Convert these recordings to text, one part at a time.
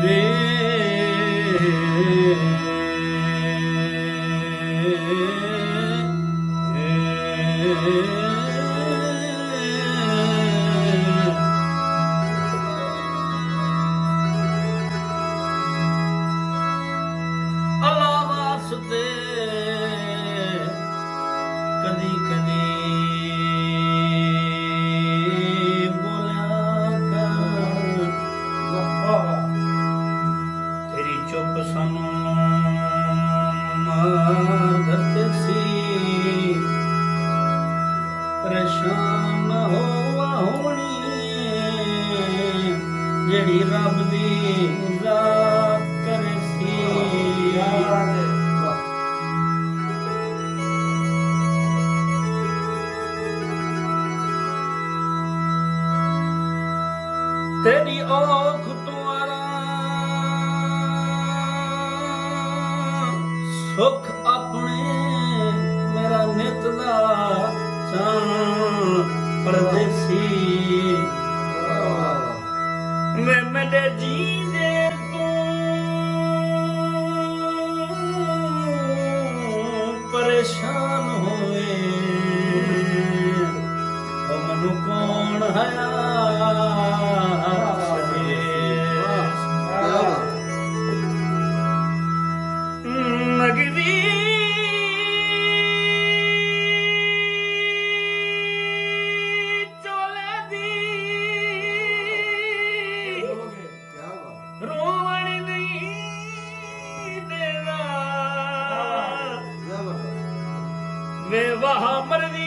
वे अल्लाह वास्ते कदी कदी चुप सानू आदत सी परेशान होवा होनी जेड़ी रब दी जात करे सी तेरी औख सुख अपने मेरा नित दा परदेसी मैं मेरे जींदे तू परेशान होए मनु कौन है नगरी चोले दी रोवण नहीं देना वे वहाँ मरदी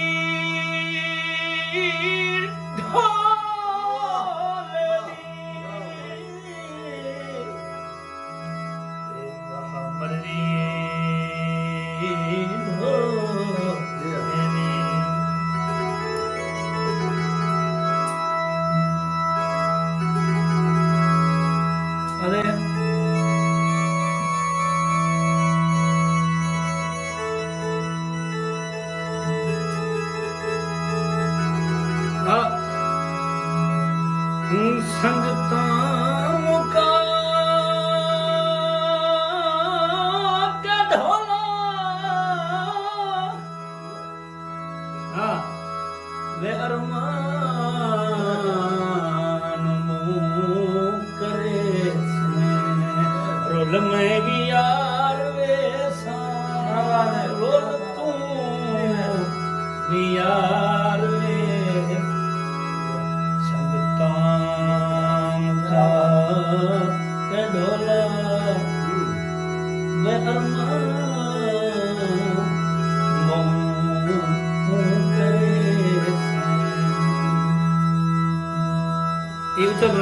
संगता मुका के ढोला वे अरमान मुँह करे रोल में भी यार वे रोल तू भी यार वे ढोला वे अरमान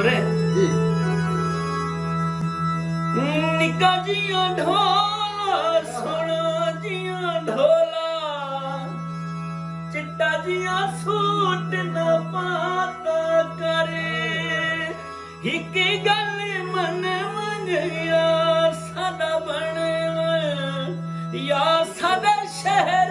रे निका जिया ढोला सोना जिया ढोला चिट्टा जिया सूट न पाता करे हिके गल मन मंगया सादा बने या सादा शहर